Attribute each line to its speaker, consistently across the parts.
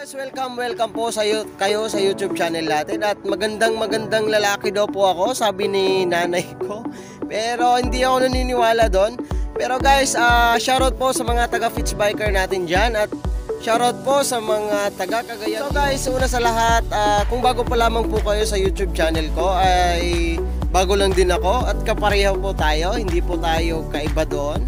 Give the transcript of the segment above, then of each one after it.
Speaker 1: guys, welcome po kayo sa YouTube channel natin. At magandang lalaki daw po ako, sabi ni nanay ko. Pero hindi ako naniniwala doon. Pero guys, shoutout po sa mga taga Fitch Biker natin dyan. At shoutout po sa mga taga Cagayan. So guys, una sa lahat, kung bago pa lamang po kayo sa YouTube channel ko, ay bago lang din ako. At kapareho po tayo, hindi po tayo kaiba doon.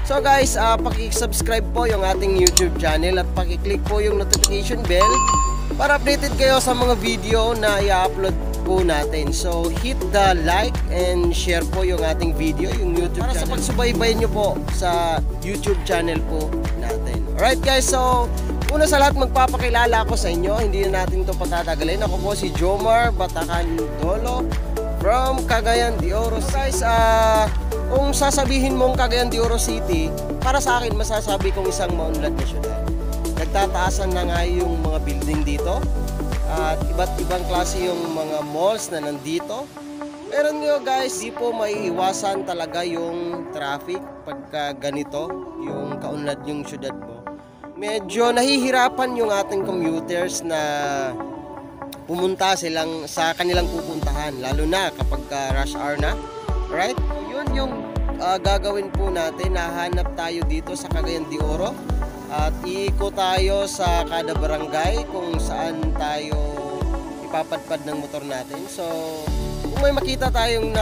Speaker 1: So guys, paki-subscribe po yung ating YouTube channel at paki-click po yung notification bell para updated kayo sa mga video na i-upload po natin. So hit the like and share po yung ating video, yung YouTube channel. Para sa pagsubaybay nyo po sa YouTube channel po natin. Alright guys, so una sa lahat magpapakilala ako sa inyo. Hindi na natin ito patatagalin. Ako po si Jomar Batacan Dolo from Cagayan de Oro. So guys, kung sasabihin mong Cagayan de Oro City, para sa akin masasabi kong isang maunlad na syudad. Nagtataasan na nga yung mga building dito at iba't ibang klase yung mga malls na nandito. Pero nyo guys, di po maiiwasan talaga yung traffic pagka ganito yung kaunlad yung syudad mo. Medyo nahihirapan yung ating commuters na pumunta silang sa kanilang pupuntahan, lalo na kapag rush hour na. Right? Yun yung gagawin po natin. Nahanap tayo dito sa Cagayan de Oro at iikot tayo sa kada barangay kung saan tayo ipapadpad ng motor natin. So kung may makita tayong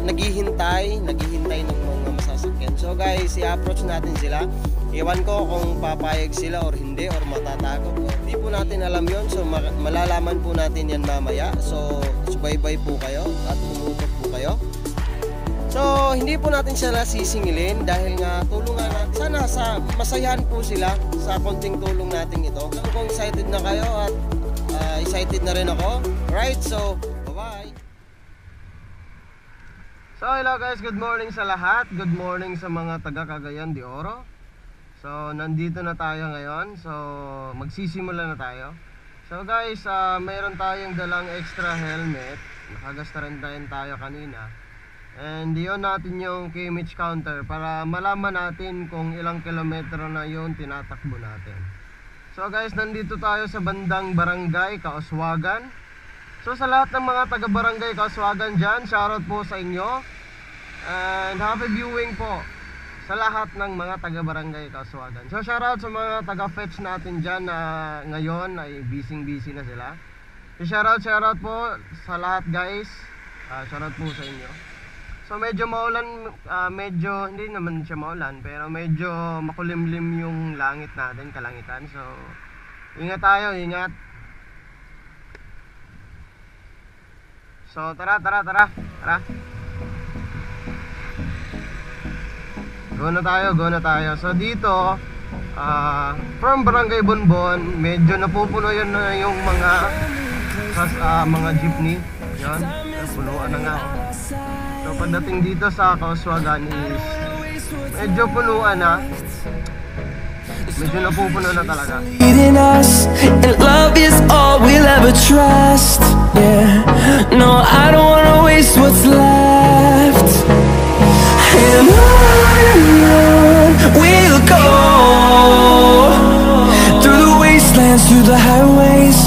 Speaker 1: naghihintay ng mga masasakyan, so guys, i-approach natin sila. Iwan ko kung papayag sila or hindi, or matatakot. Hindi po natin alam yon, so malalaman po natin yan mamaya. So subaybay po kayo at tumutok po kayo. So hindi po natin sila sisingilin dahil nga tulungan natin. Sana masayahan po sila sa konting tulong natin ito. Alam kong excited na kayo at excited na rin ako. Right, so bye-bye. So hello guys, good morning sa lahat. Good morning sa mga taga Cagayan de Oro. So nandito na tayo ngayon. So magsisimula na tayo. So guys, mayroon tayong dalang extra helmet. Nakagasta rin tayo kanina. And yun natin yung KMH counter para malaman natin kung ilang kilometro na yun tinatakbo natin. So guys, nandito tayo sa bandang Barangay Kauswagan. So sa lahat ng mga taga Barangay Kauswagan dyan, shoutout po sa inyo. And happy viewing po sa lahat ng mga taga Barangay Kauswagan. So shoutout sa mga taga Fetch natin dyan na ngayon ay busy na sila. So shoutout po sa lahat guys. Shoutout po sa inyo. So medyo maulan, medyo hindi naman siya maulan, pero medyo makulimlim yung langit natin, kalangitan. So ingat tayo, ingat. So tara. Go na tayo. So dito, from Barangay Bonbon, medyo napupuno yun na yung mga jeepney. Yan, punuan na nga. So pagdating dito sa Kauswagan is medyo punuan na. Medyo napupuno na talaga. And love is all we'll ever trust. Yeah. No, I don't wanna waste what's left. And on we'll go, through the wastelands, through the highways,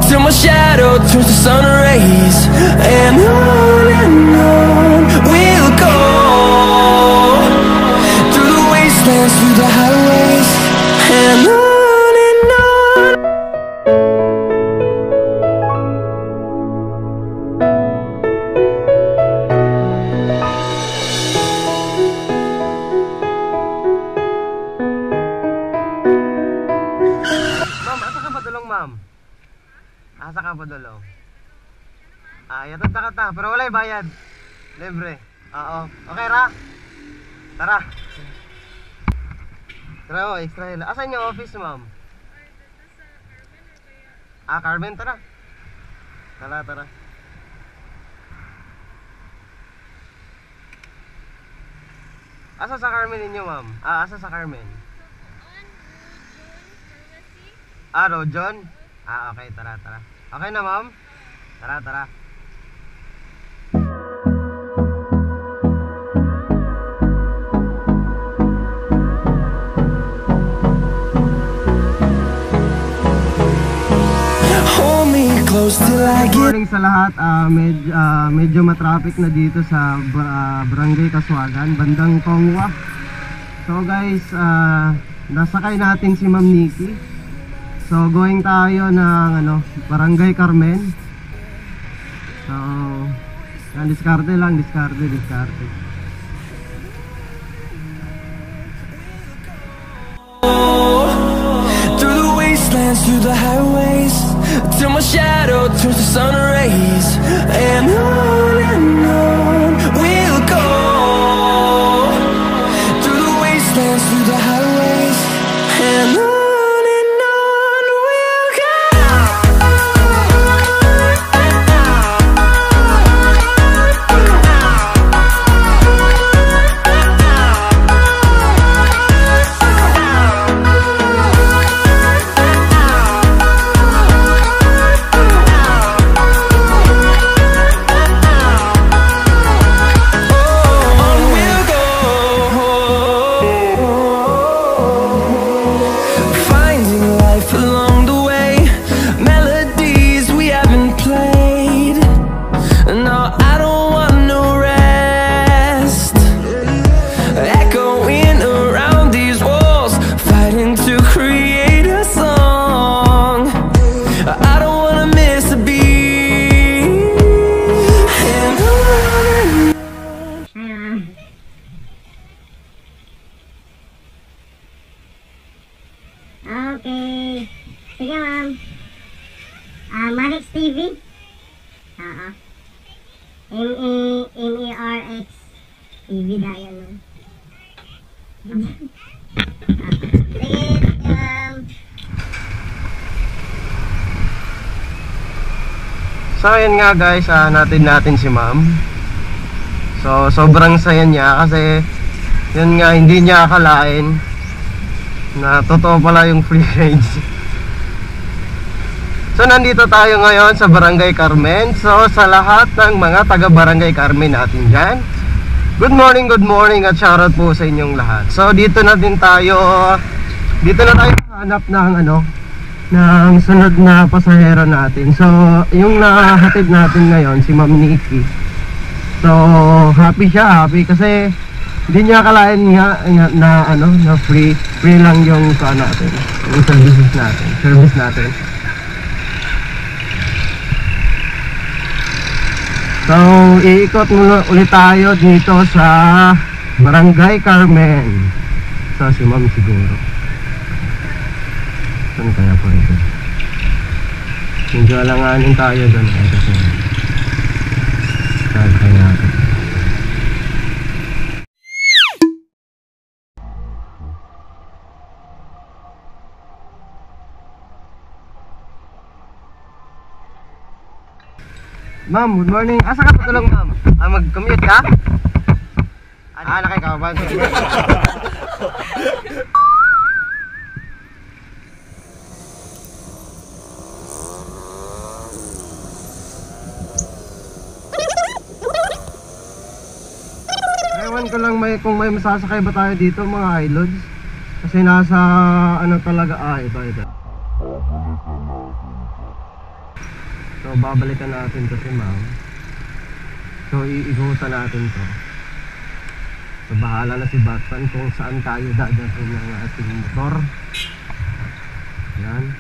Speaker 1: till my shadow turns to sun rays. And on we'll go, through the wastelands, through the highways, and on. Ma'am, asa ka pa dulong? Yatod na kata, pero wala'y bayad. Libre. Oo. Okay ra? Tara. Tara mo, extra hila. Asan yung office, ma'am? Carmen, tara. Tara. Asa sa Carmen ninyo, ma'am? Asa sa Carmen? Rojon? Okay, tara. Okay na, ma'am? Tara.
Speaker 2: close till I
Speaker 1: Good
Speaker 2: get.
Speaker 1: morning sa lahat. Medyo matraffic na dito sa Barangay Kaswagan, bandang Tongwa. So guys, nasakay natin si Ma'am Nikki. So going tayo ng Barangay Carmen. So yan, diskarte lang, diskarte.
Speaker 2: Through the wastelands, through the highways, till my shadow turns to sun rays. And on we'll go. Through the wastelands, through the highways, and on we'll go.
Speaker 3: Okay. Sige, ma'am. Marix TV. MERX TV dahil ano. Sige,
Speaker 1: So ayan nga guys, natin si Ma'am. So sobrang saya niya kasi yun nga, hindi niya akalain na totoo pala yung free rides. So nandito tayo ngayon sa Barangay Carmen. So sa lahat ng mga taga Barangay Carmen natin dyan, good morning at shoutout po sa inyong lahat. So dito na tayo hanap ng ng sunod na pasahero natin. So yung nahatid natin ngayon si Ma'am Nikki. So happy kasi hindi niya akalain na free lang yung yung service natin. So iikot muna ulit tayo dito sa Barangay Carmen. So si Ma'am siguro saan kaya po ito? Medyo alanganin tayo doon kasi kaya natin. Ma'am, good morning. Asa ka patulong, ma'am? Mag-commute ka? Nakikawan. Ewan ko lang kung may masasakay ba tayo dito mga ilods. Kasi nasa talaga, ito. So babalikan natin to si Ma'am. So iigutan natin to. So bahala na si Batman kung saan tayo dadalhin ng ating motor. Yan.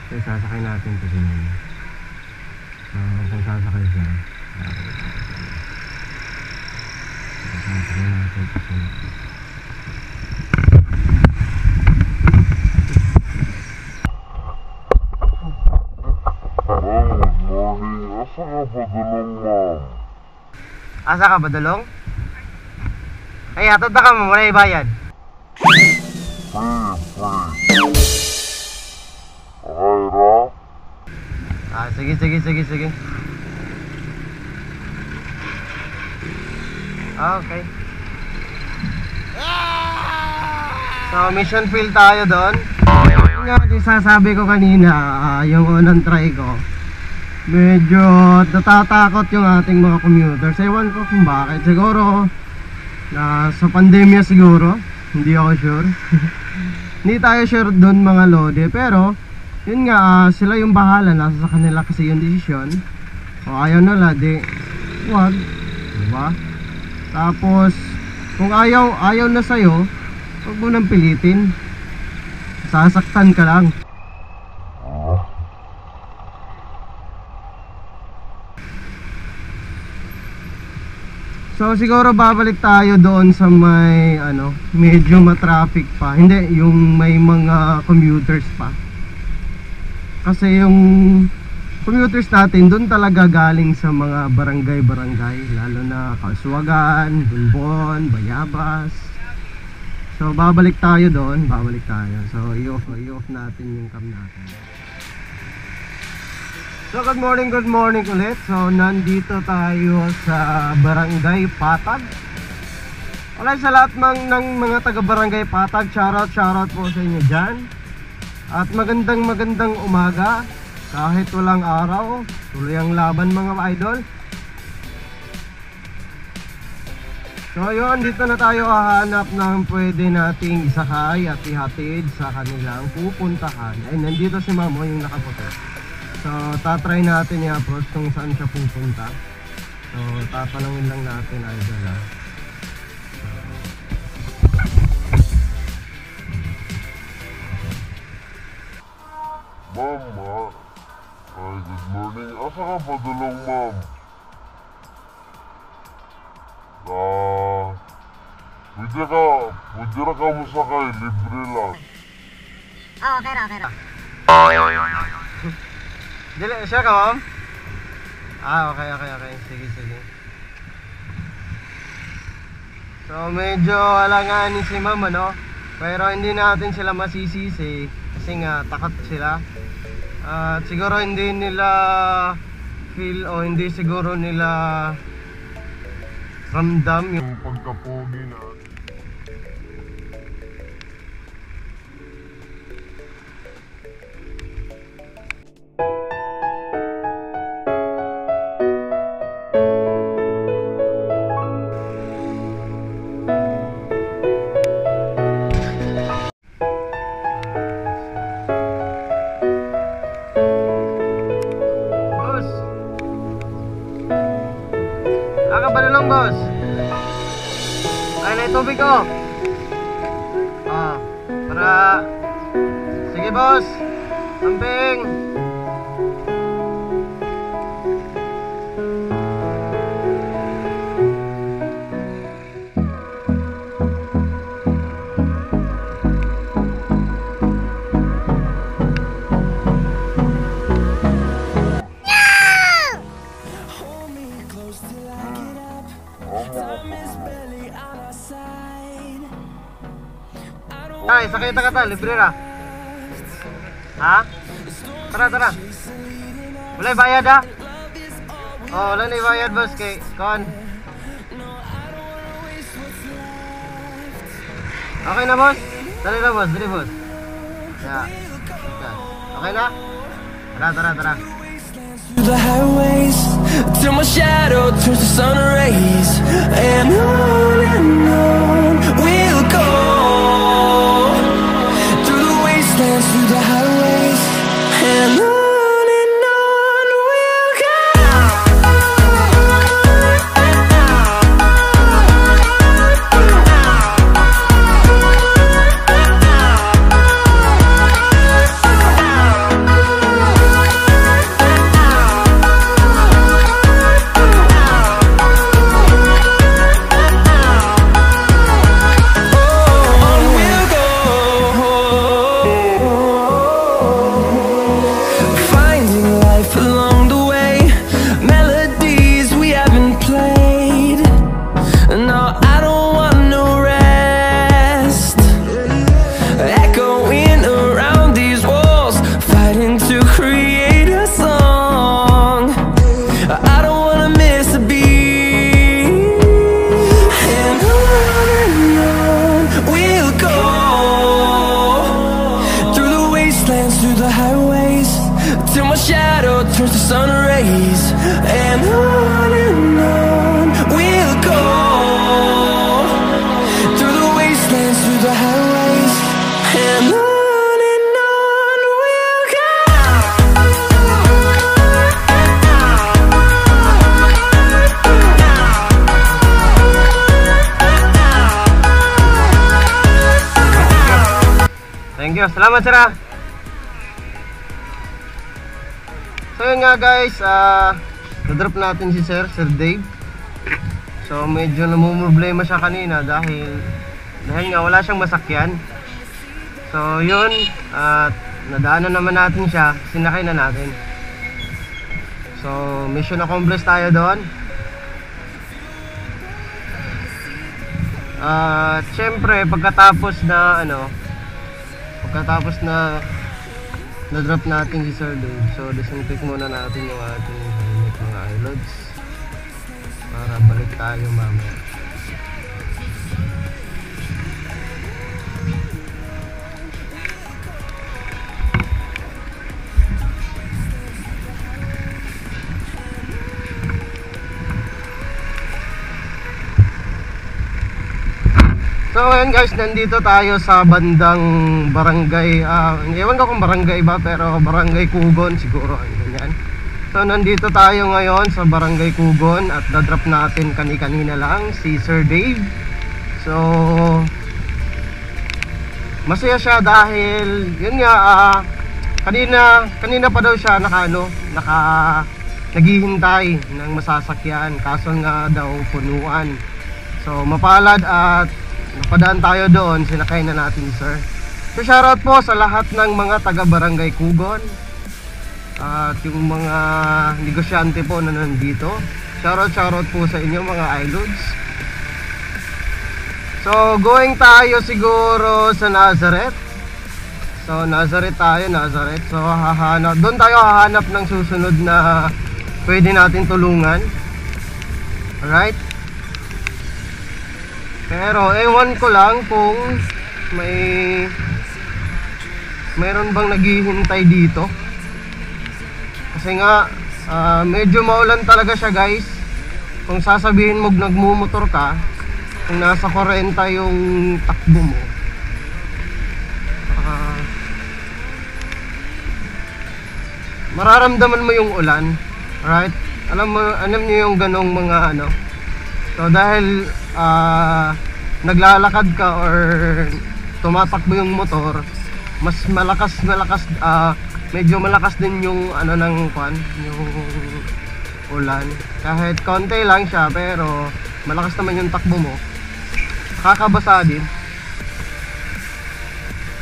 Speaker 1: So sasakay natin to si Ma'am. So kung sasakay siya, sasakay natin to si Ma'am. Asa ka ba dalong? Ay, hatod na ka mo, wala ibayad. Sige. Okay. So, mission field tayo doon. Yung nga, sasabi ko kanina, yung unang try ko, medyo natatakot yung ating mga commuters. Ewan ko kung bakit. Siguro sa pandemya siguro, hindi ako sure. Hindi tayo sure doon mga lode. Pero yun nga, sila yung bahala, nasa sa kanila kasi yung desisyon. O ayaw nila, di wag, diba? Tapos kung ayaw na sa'yo, huwag mo nang pilitin, sasaktan ka lang. So siguro babalik tayo doon sa may medyo ma-traffic pa. Hindi, yung may mga commuters pa. Kasi yung commuters natin doon talaga galing sa mga barangay-barangay, lalo na Kauswagan, Bunbon, Bayabas. So babalik tayo doon, So i-off natin yung cam natin. So good morning ulit. So nandito tayo sa Barangay Patag. Wala sa lahat ng mga taga Barangay Patag, shoutout po sa inyo dyan. At magandang umaga. Kahit walang araw, tuloy ang laban mga idol. So yun, dito na tayo hahanap ng pwede nating isakay at ihatid sa kanilang pupuntahan. Ay, nandito si Mamo yung nakaputi. So tatry natin i-approach kung saan siya pupunta. So tatanungin lang natin idol ha.
Speaker 4: Mama, ay good morning. Asa ka pa dulong, ma'am? Pwede ka mo sakay, libre lang.
Speaker 3: Oo, okay ra.
Speaker 1: Dili, siya ka ma'am? Okay. Sige. So medyo alanganin si ma'am pero hindi natin sila masisisi kasi nga takot sila. At siguro hindi nila feel o hindi siguro nila ramdam yung
Speaker 4: pagkapogi na.
Speaker 1: Boss, ay na tubig ko. Para sige boss, samping. Ay, sakay ta kata, libre ra. Ha? Tara. Wala bayad ha? Wala na bayad boss kay kon. Okay na boss? Dali boss. Yeah. Okay na? Tara.
Speaker 2: The highways till my shadow turns to sun rays, and on we'll go through the wastelands, through the highways, and on we'll go. Turns to sun rays, and on we'll go through the wastelands, through the highways, and on we'll go.
Speaker 1: Thank you. Salamat, sir. So yun nga guys, na-drop natin si Sir Dave. So medyo namumroblema siya kanina dahil nga wala siyang masakyan. So yun, nadaanan naman natin siya, sinakay na natin. So mission accomplished tayo doon. Siyempre pagkatapos na na-drop natin si Sir Dave, so disinfect muna natin yung ating helmet, mga iLods, para balik tayo mamaya. So ayan guys, nandito tayo sa bandang barangay, ewan ko kung barangay ba, pero barangay Kugon siguro, ganyan. So nandito tayo ngayon sa barangay Kugon at na-drop natin kanina lang si Sir Dave. So masaya siya dahil yun nga, kanina pa daw siya naghihintay ng masasakyan, kaso nga daw punuan. So mapalad at napadaan tayo doon, sinakay na natin sir. So shoutout po sa lahat ng mga taga barangay Kugon at yung mga negosyante po na nandito. Shoutout po sa inyo mga iLods. So going tayo siguro sa Nazareth. So Nazareth. So doon tayo hahanap ng susunod na pwede natin tulungan. Alright. Pero ewan ko lang kung mayroon bang naghihintay dito. Kasi nga medyo maulan talaga siya guys. Kung sasabihin mo nagmumotor ka, kung nasa 40 yung takbo mo, mararamdaman mo yung ulan, right? Alam niyo yung ganong mga ano. So dahil naglalakad ka or tumatakbo yung motor, mas malakas, medyo malakas din yung yung ulan. Kahit konti lang siya pero malakas naman yung takbo mo, kakabasa din.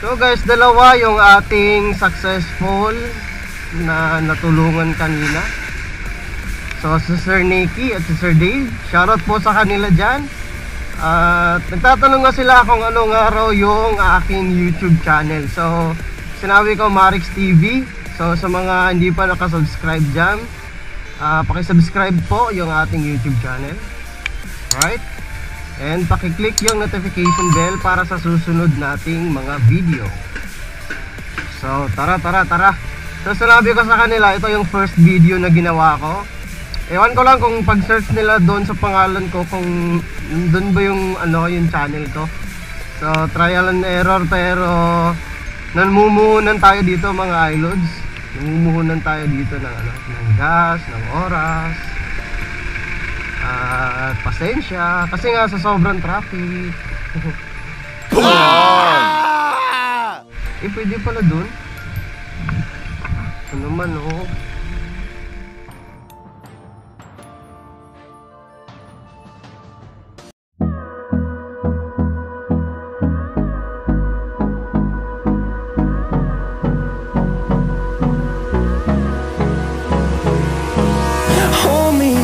Speaker 1: So guys, dalawa yung ating successful na natulungan kanina. So si Sir Nicky at si Sir Dave, shoutout po sa kanila dyan. At nagtatanong nga sila kung anong araw yung aking YouTube channel. So sinabi ko Marix TV. So sa mga hindi pa nakasubscribe dyan, pakisubscribe po yung ating YouTube channel. Right? And pakiclick yung notification bell para sa susunod nating mga video. So tara. So sinabi ko sa kanila, ito yung first video na ginawa ko. Ewan ko lang kung pag-search nila doon sa pangalan ko, kung doon ba yung yung channel ko. So trial and error, pero namumuhunan tayo dito mga iLods. Namumuhunan tayo dito ng gas, ng oras, at pasensya kasi nga sa sobrang traffic. Pwede pala doon. Ano naman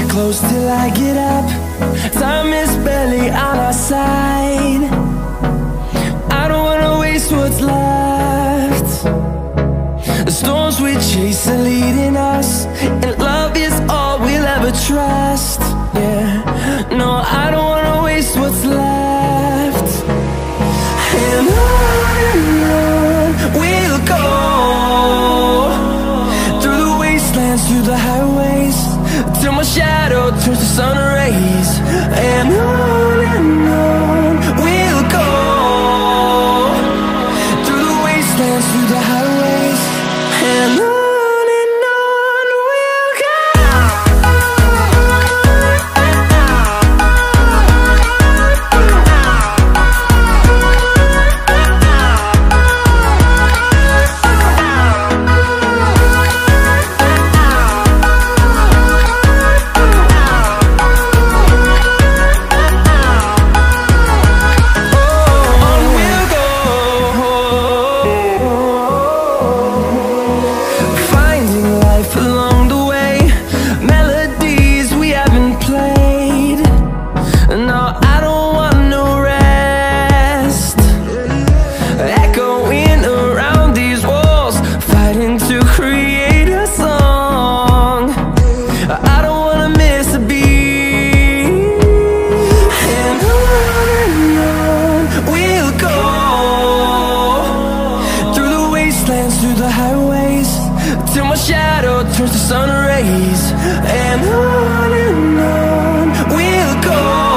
Speaker 2: close till I get up. Time is barely on our side. I don't wanna waste what's left. The storms we chase are leading us, and love is all we'll ever trust. Yeah, no, I don't wanna waste what's left. And on we'll go, through the wastelands, through the highways, till my shadow turns to sun rays. And on we'll go, through the wastelands, through the highways. And on we'll go. shadow turns to sun rays, and on we'll go.